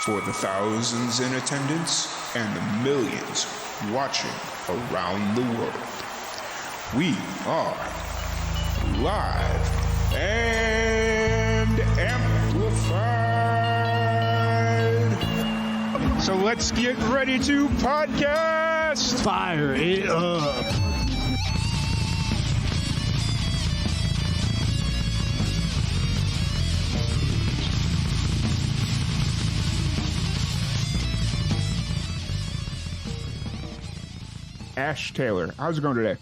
For the thousands in attendance and the millions watching around the world, we are live and amplified. So let's get ready to podcast. Fire it up. Ash Taylor, how's it going today?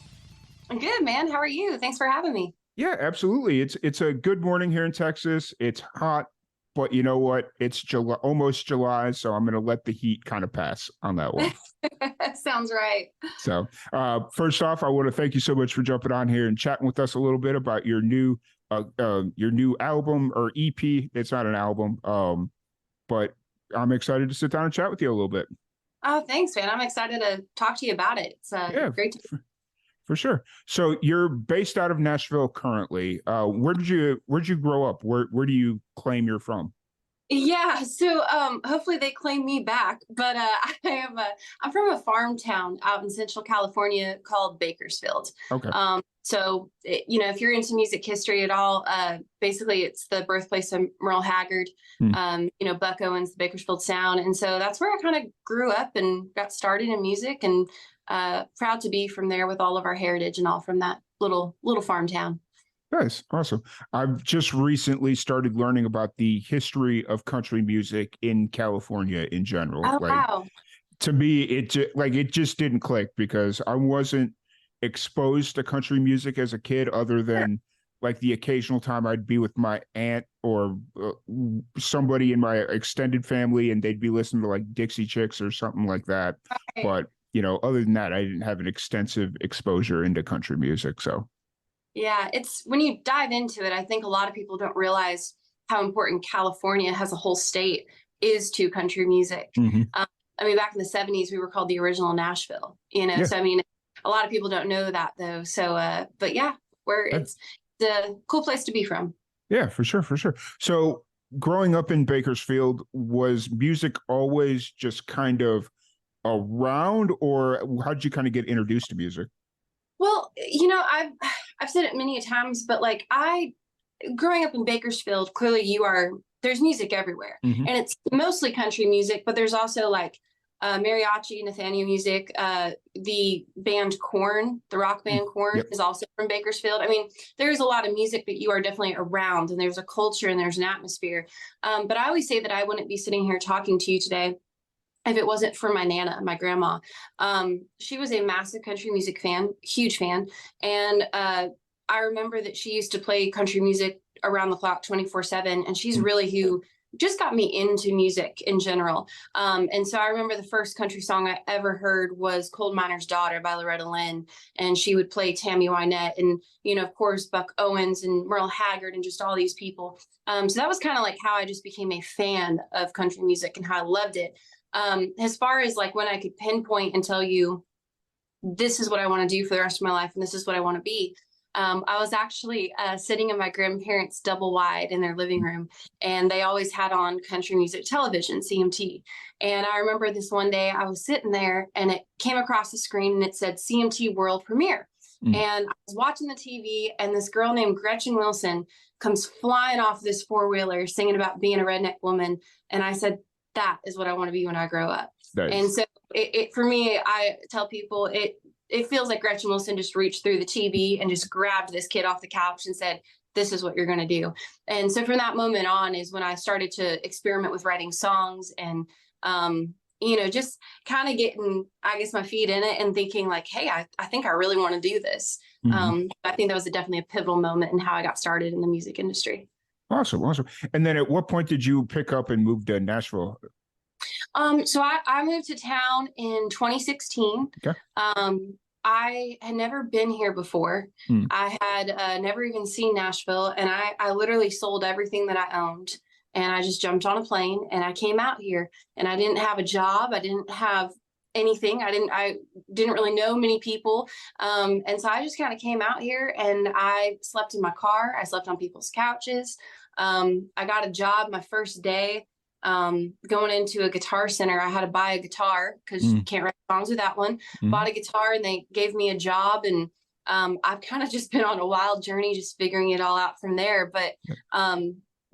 I'm good, man. How are you? Thanks for having me. Yeah, absolutely. It's a good morning here in Texas. It's hot, but you know what? It's July, almost July, so I'm going to let the heat kind of pass on that one. Sounds right. So, first off, I want to thank you so much for jumping on here and chatting with us a little bit about your new album or EP. It's not an album, but I'm excited to sit down and chat with you a little bit. Oh, thanks, man. I'm excited to talk to you about it. It's great to. For sure. So you're based out of Nashville currently. Where'd you grow up? Where do you claim you're from? Yeah, so hopefully they claim me back. But I'm from a farm town out in Central California called Bakersfield. Okay. So if you're into music history at all, basically it's the birthplace of Merle Haggard. Buck Owens, the Bakersfield Sound, and so that's where I kind of grew up and got started in music, and proud to be from there with all of our heritage and all from that little farm town. Nice. Awesome. I've just recently started learning about the history of country music in California in general. Oh, wow. To me, it just didn't click because I wasn't exposed to country music as a kid other than like the occasional time I'd be with my aunt or somebody in my extended family and they'd be listening to like Dixie Chicks or something like that. Okay. But, other than that, I didn't have an extensive exposure into country music. So. Yeah, it's when you dive into it, I think a lot of people don't realize how important California as a whole state is to country music. Mm-hmm. Back in the 70s, we were called the original Nashville, Yeah. So, a lot of people don't know that though. So, but yeah, it's a cool place to be from. Yeah, for sure. So growing up in Bakersfield, was music always just kind of around, or how did you kind of get introduced to music? Well, I've said it many times, but like growing up in Bakersfield, clearly there's music everywhere. Mm-hmm. And it's mostly country music, but there's also like mariachi, Nathaniel music. The band Korn, the rock band Korn, is also from Bakersfield. There's a lot of music that you are definitely around, and there's a culture and there's an atmosphere. But I always say that I wouldn't be sitting here talking to you today if it wasn't for my Nana, my grandma. She was a massive country music fan, huge fan. And I remember that she used to play country music around the clock 24/7. And she's really who just got me into music in general. And so I remember the first country song I ever heard was Coal Miner's Daughter by Loretta Lynn. And she would play Tammy Wynette and, of course, Buck Owens and Merle Haggard and just all these people. So that was kind of like how I just became a fan of country music and how I loved it. As far as like when I could pinpoint and tell you, this is what I want to do for the rest of my life and this is what I want to be. I was actually sitting in my grandparents' double wide in their living room, and they always had on country music television, CMT. And I remember this one day I was sitting there and it came across the screen and it said CMT World Premiere. And I was watching the TV and this girl named Gretchen Wilson comes flying off this four-wheeler singing about being a redneck woman. And I said, that is what I want to be when I grow up. Nice. And so it for me, I tell people it feels like Gretchen Wilson just reached through the TV and just grabbed this kid off the couch and said, this is what you're going to do. And so from that moment on is when I started to experiment with writing songs and, just kind of getting, I guess, my feet in it and thinking like, hey, I think I really want to do this. I think that was definitely a pivotal moment in how I got started in the music industry. Awesome. And then at what point did you pick up and move to Nashville? So I moved to town in 2016. Okay. I had never been here before. I had never even seen Nashville, and I literally sold everything that I owned, and I just jumped on a plane and I came out here, and I didn't have a job. I didn't have anything. I didn't really know many people. And so I just kind of came out here and I slept in my car. I slept on people's couches. I got a job my first day. going into a guitar center, I had to buy a guitar because you can't write songs without one. Bought a guitar and they gave me a job, and I've kind of just been on a wild journey, just figuring it all out from there. But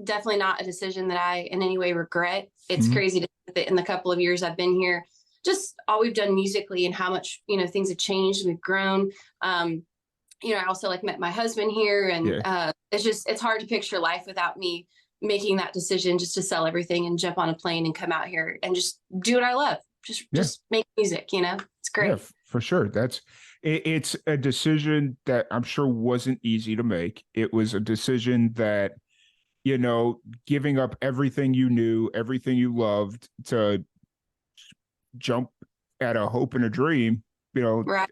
definitely not a decision that I in any way regret. It's crazy to think that in the couple of years I've been here, just all we've done musically and how much, things have changed. We've grown. I also met my husband here, and it's hard to picture life without me making that decision just to sell everything and jump on a plane and come out here and just do what I love. Just make music, it's great. Yeah, for sure. It's a decision that I'm sure wasn't easy to make. It was a decision that, giving up everything you knew, everything you loved to jump at a hope and a dream, Right.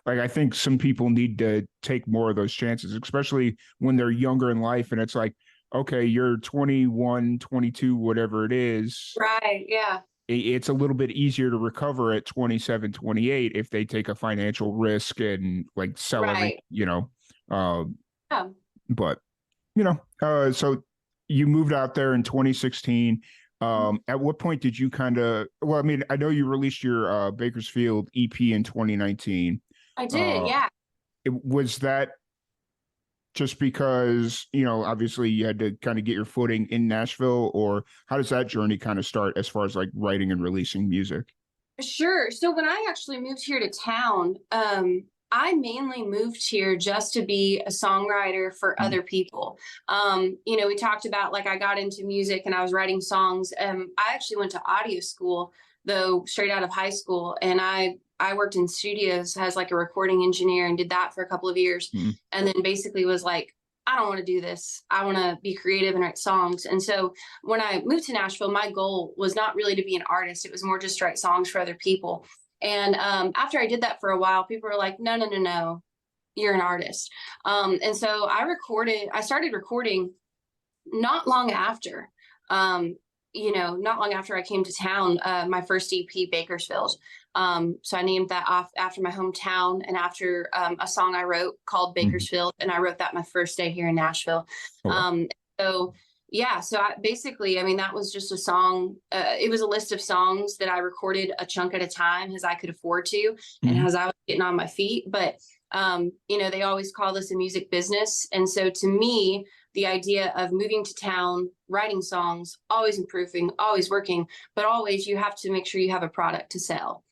I think some people need to take more of those chances, especially when they're younger in life. And it's like, okay, you're 21, 22, whatever it is. Right. Yeah. It's a little bit easier to recover at 27, 28 if they take a financial risk and sell everything, Yeah. But, so you moved out there in 2016. At what point did you I know you released your Bakersfield EP in 2019. I did, yeah. Was that just because, obviously you had to kind of get your footing in Nashville, or how does that journey kind of start as far as writing and releasing music? Sure. So when I actually moved here to town, I mainly moved here just to be a songwriter for other people. We talked about I got into music and I was writing songs. I actually went to audio school, though, straight out of high school. And I worked in studios as a recording engineer and did that for a couple of years. And then basically was I don't want to do this. I want to be creative and write songs. And so when I moved to Nashville, my goal was not really to be an artist. It was more just to write songs for other people. And after I did that for a while, people were like, no, you're an artist. And so I started recording not long after, not long after I came to town, my first EP, Bakersfield. So I named that off after my hometown and after a song I wrote called Bakersfield. And I wrote that my first day here in Nashville. So that was just a song. It was a list of songs that I recorded a chunk at a time as I could afford to, and as I was getting on my feet. But, they always call this a music business. And so to me, the idea of moving to town, writing songs, always improving, always working, but always you have to make sure you have a product to sell,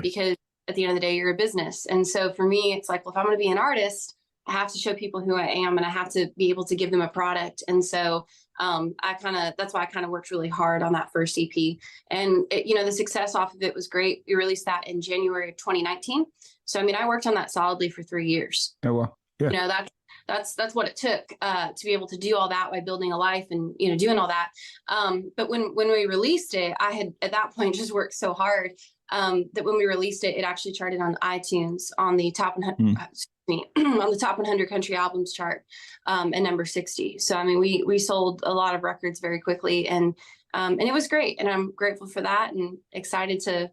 because at the end of the day, you're a business. And so for me, it's if I'm going to be an artist, I have to show people who I am, and I have to be able to give them a product. And so that's why I kind of worked really hard on that first EP. And the success off of it was great. We released that in January of 2019. So, I worked on that solidly for 3 years. Oh, well, yeah. That's what it took to be able to do all that by building a life and, doing all that. But when we released it, I had at that point just worked so hard that when we released it, it actually charted on iTunes on the top 100, on the top 100 country albums chart, at number 60. So, we sold a lot of records very quickly, and it was great. And I'm grateful for that and excited to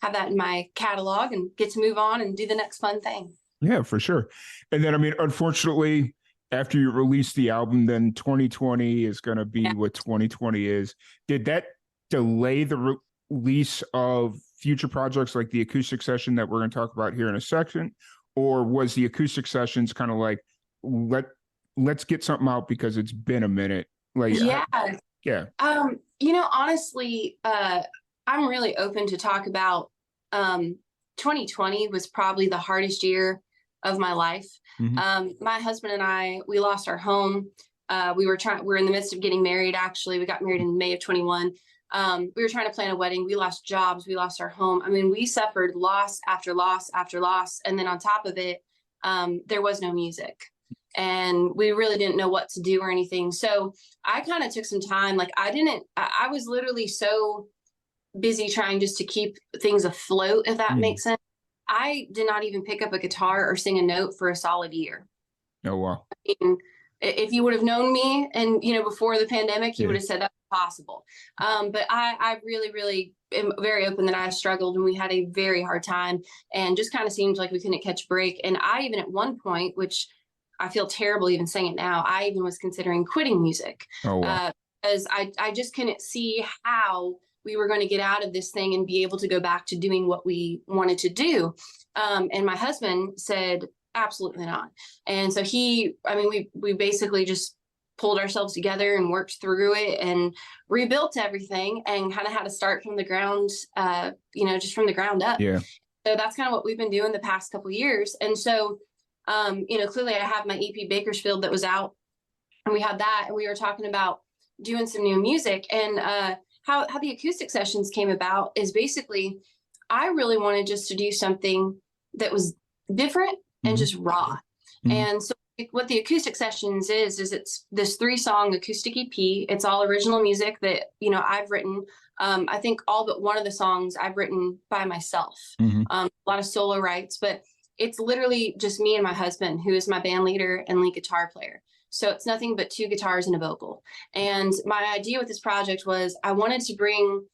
have that in my catalog and get to move on and do the next fun thing. Yeah, for sure. And then, unfortunately, after you release the album, then 2020 is going to be what 2020 is. Did that delay the release of future projects like the acoustic session that we're going to talk about here in a second? Or was the acoustic sessions kind of let's get something out because it's been a minute? Honestly, I'm really open to talk about 2020 was probably the hardest year of my life. My husband and I, we lost our home. We're in the midst of getting married. Actually, we got married in May of 21. We were trying to plan a wedding. We lost jobs. We lost our home. We suffered loss after loss after loss. And then on top of it, there was no music, and we really didn't know what to do or anything. So I kind of took some time. I was literally so busy trying just to keep things afloat, if that makes sense. I did not even pick up a guitar or sing a note for a solid year. Oh, wow. If you would have known me and, before the pandemic, you would have said that's possible. But I really, really am very open that I struggled, and we had a very hard time, and just kind of seemed like we couldn't catch a break. And I even at one point, which I feel terrible even saying it now, I even was considering quitting music. Oh, wow. because I just couldn't see how we were going to get out of this thing and be able to go back to doing what we wanted to do. And my husband said, absolutely not. And so we basically just pulled ourselves together and worked through it and rebuilt everything and kind of had to start from the ground, just from the ground up. Yeah. So that's kind of what we've been doing the past couple of years. And so, clearly I have my EP Bakersfield that was out, and we had that, and we were talking about doing some new music. And how the acoustic sessions came about is basically, I really wanted just to do something that was different and just raw. And so what the acoustic sessions is it's this 3-song acoustic EP. It's all original music that, I've written. I think all but one of the songs I've written by myself, a lot of solo rights, but it's literally just me and my husband, who is my band leader and lead guitar player. So it's nothing but 2 guitars and a vocal. And my idea with this project was I wanted to bring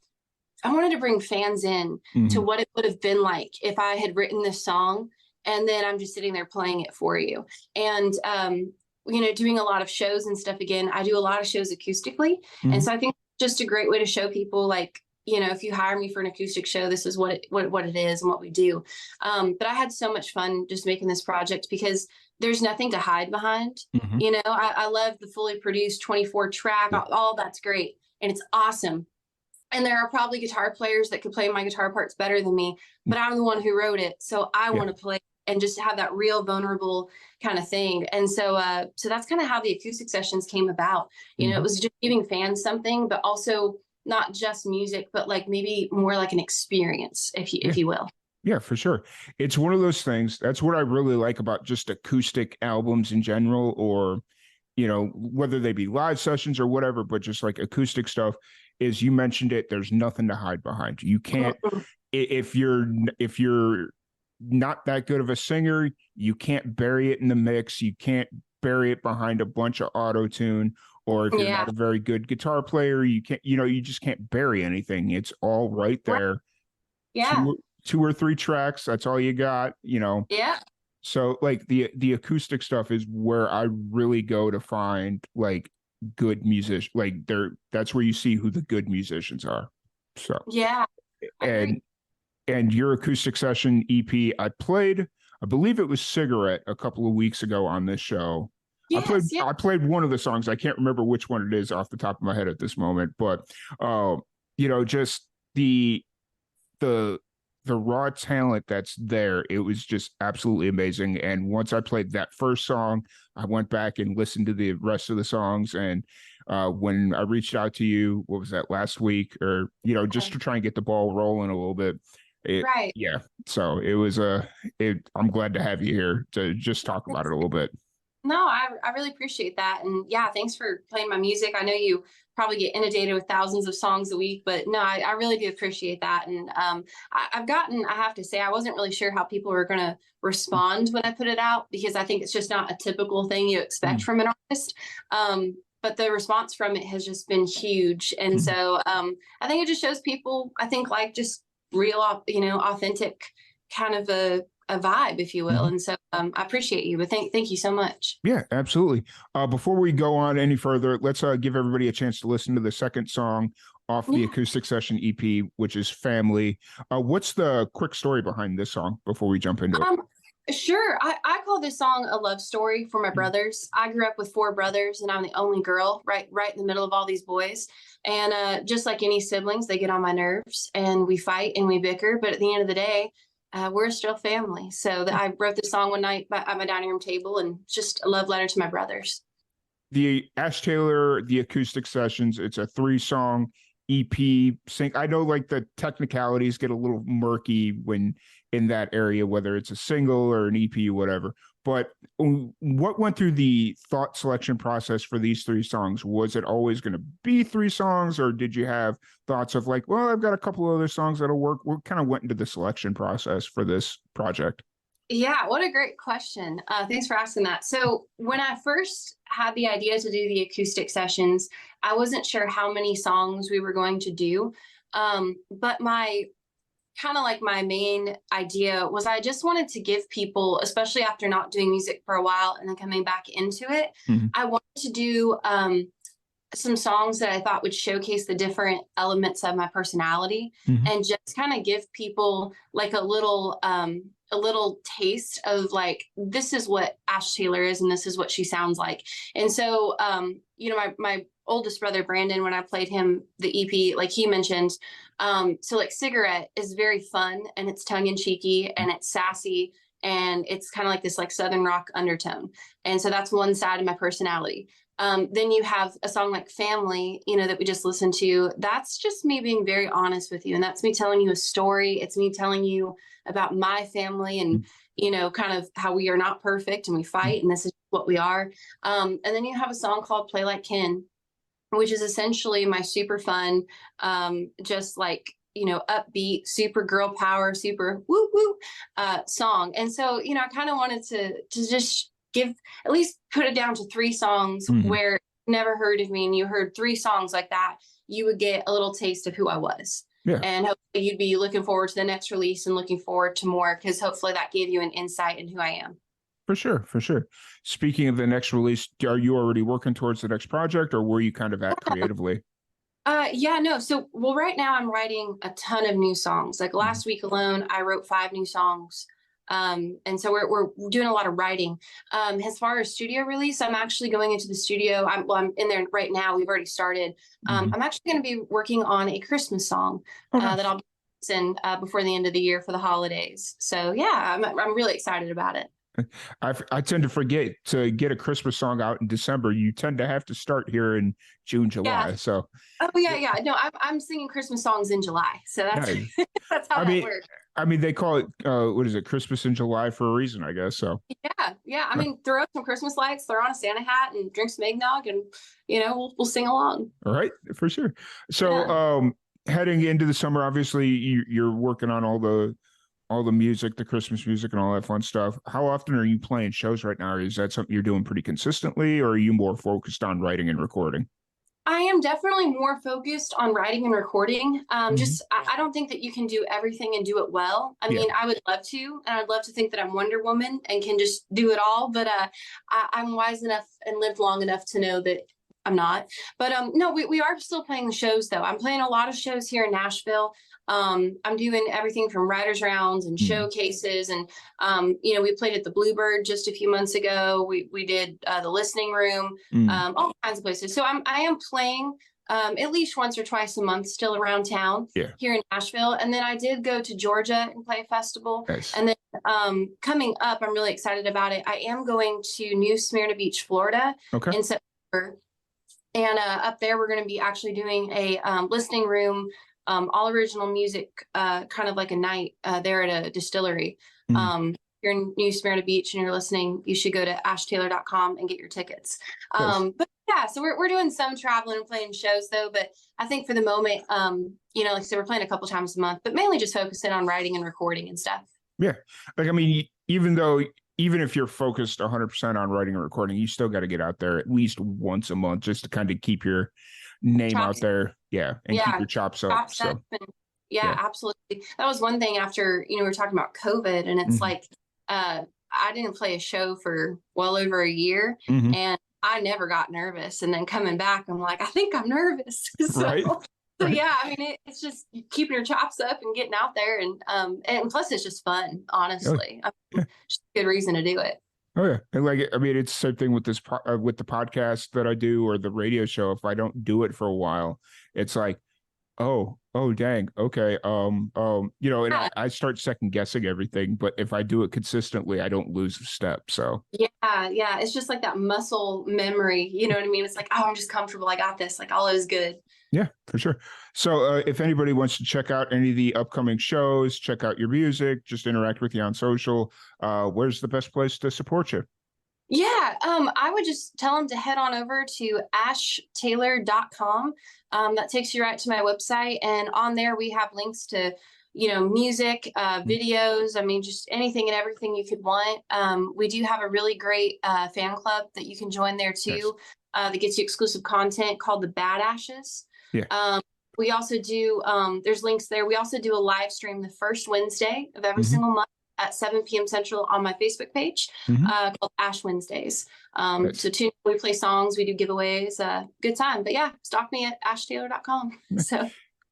fans in to what it would have been like if I had written this song and then I'm just sitting there playing it for you. And, doing a lot of shows and stuff. Again, I do a lot of shows acoustically. And so I think just a great way to show people, like, if you hire me for an acoustic show, this is what it is and what we do. But I had so much fun just making this project because there's nothing to hide behind. I love the fully produced 24 track, all that's great. And it's awesome. And there are probably guitar players that could play my guitar parts better than me, but I'm the one who wrote it. So I want to play and just have that real vulnerable kind of thing. And so that's kind of how the acoustic sessions came about. It was just giving fans something, but also not just music, but like maybe more like an experience, if you will. Yeah, for sure. It's one of those things. That's what I really like about just acoustic albums in general, or, whether they be live sessions or whatever, but just like acoustic stuff, is you mentioned it, there's nothing to hide behind. You can't, if you're not that good of a singer, you can't bury it in the mix. You can't bury it behind a bunch of auto tune. Or if you're not a very good guitar player, you can't, you just can't bury anything. It's all right there. Yeah. 2 or 3 tracks. That's all you got, Yeah. So like the acoustic stuff is where I really go to find like good musicians. Like that's where you see who the good musicians are. So yeah. And your acoustic session EP, I believe it was Cigarette a couple of weeks ago on this show. Yes, I played one of the songs. I can't remember which one it is off the top of my head at this moment, but just the raw talent that's there, it was just absolutely amazing. And once I played that first song, I went back and listened to the rest of the songs. And when I reached out to you, what was that, last week, or just to try and get the ball rolling a little bit. Right. Yeah. So it was I'm glad to have you here to just talk about it a little bit. No, I really appreciate that. And yeah, thanks for playing my music. I know you probably get inundated with thousands of songs a week, but no, I really do appreciate that. And I have to say, I wasn't really sure how people were going to respond when I put it out, because I think it's just not a typical thing you expect from an artist. But the response from it has just been huge. And so I think it just shows people, I think, like just real, authentic kind of a vibe, if you will. And so I appreciate you, but thank you so much. Yeah, absolutely. Before we go on any further, let's give everybody a chance to listen to the second song off the acoustic session EP, which is Family. What's the quick story behind this song before we jump into it? Sure. I call this song a love story for my brothers. I grew up with 4 brothers, and I'm the only girl right in the middle of all these boys. And just like any siblings, they get on my nerves, and we fight and we bicker. But at the end of the day, we're still family. So I wrote this song one night at my dining room table, and just a love letter to my brothers. The Ash Taylor, the acoustic sessions, it's a 3-song EP sync. I know like the technicalities get a little murky when in that area, whether it's a single or an EP or whatever. But what went through the thought selection process for these 3 songs? Was it always going to be 3 songs, or did you have thoughts of like, well, I've got a couple of other songs that'll work? What kind of went into the selection process for this project? Yeah, what a great question. Thanks for asking that. So when I first had the idea to do the acoustic sessions, I wasn't sure how many songs we were going to do. But my main idea was I just wanted to give people, especially after not doing music for a while and then coming back into it, I wanted to do some songs that I thought would showcase the different elements of my personality and just kind of give people like a little taste of like, this is what Ash Taylor is and this is what she sounds like. And so, you know, my oldest brother, Brandon, when I played him the EP, like he mentioned, so like Cigarette is very fun and it's tongue in cheeky and it's sassy and it's kind of like this like Southern rock undertone. And so that's one side of my personality. Then you have a song like Family, you know, that we just listened to. That's just me being very honest with you. And that's me telling you a story. It's me telling you about my family and, you know, kind of how we are not perfect and we fight and this is what we are. And then you have a song called Play Like Ken, which is essentially my super fun, just like, you know, upbeat, super girl power, super woo woo song. And so, you know, I kind of wanted to just give, at least put it down to 3 songs where you never heard of me and you heard 3 songs like that, you would get a little taste of who I was. Yeah. And hopefully you'd be looking forward to the next release and looking forward to more, because hopefully that gave you an insight in who I am. For sure, for sure. Speaking of the next release, are you already working towards the next project, or where you kind of at creatively? Yeah, no. So, well, right now I'm writing a ton of new songs. Like last week alone, I wrote 5 new songs. And so we're doing a lot of writing. As far as studio release, I'm actually going into the studio. I'm in there right now. We've already started. I'm actually going to be working on a Christmas song that I'll be releasing before the end of the year for the holidays. So yeah, I'm really excited about it. I tend to forget to get a Christmas song out in December. You tend to have to start here in June, July. Yeah. So. Oh yeah. No, I'm singing Christmas songs in July. So that's that's how that works. I mean, they call it what is it, Christmas in July for a reason, I guess. So. Yeah. I mean, throw up some Christmas lights, throw on a Santa hat, and drink some eggnog, and you know we'll sing along. All right, for sure. So heading into the summer, obviously you're working on all the music, the Christmas music and all that fun stuff. How often are you playing shows right now? Is that something you're doing pretty consistently, or are you more focused on writing and recording? I am definitely more focused on writing and recording. Just, I don't think that you can do everything and do it well. I mean, I would love to, and I'd love to think that I'm Wonder Woman and can just do it all. But I'm wise enough and lived long enough to know that I'm not. But no, we are still playing the shows though. I'm playing a lot of shows here in Nashville. I'm doing everything from writers rounds and showcases, and you know, we played at the Bluebird just a few months ago. We did the Listening Room, all kinds of places. So I am playing at least once or twice a month still around town here in Nashville. And then I did go to Georgia and play a festival. Nice. And then coming up, I'm really excited about it. I am going to New Smyrna Beach, Florida in September. And up there, we're going to be actually doing a listening room, all original music, kind of like a night there at a distillery. If you're in New Smyrna Beach and you're listening, you should go to ashtaylor.com and get your tickets. But yeah, so we're doing some traveling and playing shows though. But I think for the moment, you know, like I said, we're playing a couple times a month, but mainly just focusing on writing and recording and stuff. Yeah. Like, I mean, even if you're focused 100% on writing and recording, you still got to get out there at least once a month just to kind of keep your name out there. Yeah. And keep your chops up. Yeah, absolutely. That was one thing after, you know, we were talking about COVID, and it's like, I didn't play a show for well over a year, and I never got nervous. And then coming back, I'm like, I think I'm nervous. So yeah, I mean, it's just keeping your chops up and getting out there, and plus it's just fun, honestly. I mean, just a good reason to do it. Oh yeah, and like, I mean, it's the same thing with this with the podcast that I do or the radio show. If I don't do it for a while, it's like, oh dang, okay, you know, and I start second guessing everything. But if I do it consistently, I don't lose a step. So yeah, it's just like that muscle memory. You know what I mean? It's like, oh, I'm just comfortable. I got this. Like all is good. Yeah, for sure. So if anybody wants to check out any of the upcoming shows, check out your music, just interact with you on social, where's the best place to support you? Yeah, I would just tell them to head on over to ashtaylor.com. That takes you right to my website. And on there, we have links to, you know, music, videos. I mean, just anything and everything you could want. We do have a really great fan club that you can join there too, that gets you exclusive content called the Bad Ashes. Yeah. We also do, there's links there. We also do a live stream the first Wednesday of every single month at 7 p.m. Central on my Facebook page called Ash Wednesdays. So tune in, we play songs, we do giveaways, good time. But yeah, stalk me at ashtaylor.com. So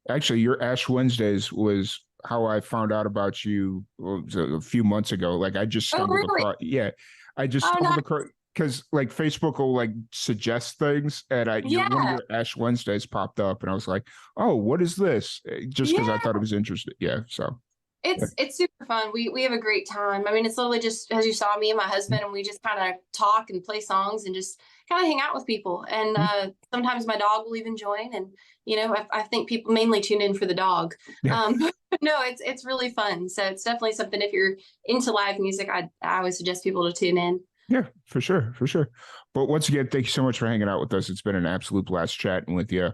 actually, your Ash Wednesdays was how I found out about you a few months ago. Like I just stumbled across. Yeah, I just stumbled across because like Facebook will like suggest things, and one of your Ash Wednesdays popped up, and I was like, oh, what is this? Just because I thought it was interesting. Yeah, so. It's super fun. We have a great time. I mean, it's literally just as you saw, me and my husband, and we just kind of talk and play songs and just kind of hang out with people. And sometimes my dog will even join. And I think people mainly tune in for the dog. But no, it's really fun. So it's definitely something. If you're into live music, I always suggest people to tune in. Yeah, for sure. But once again, thank you so much for hanging out with us. It's been an absolute blast chatting with you.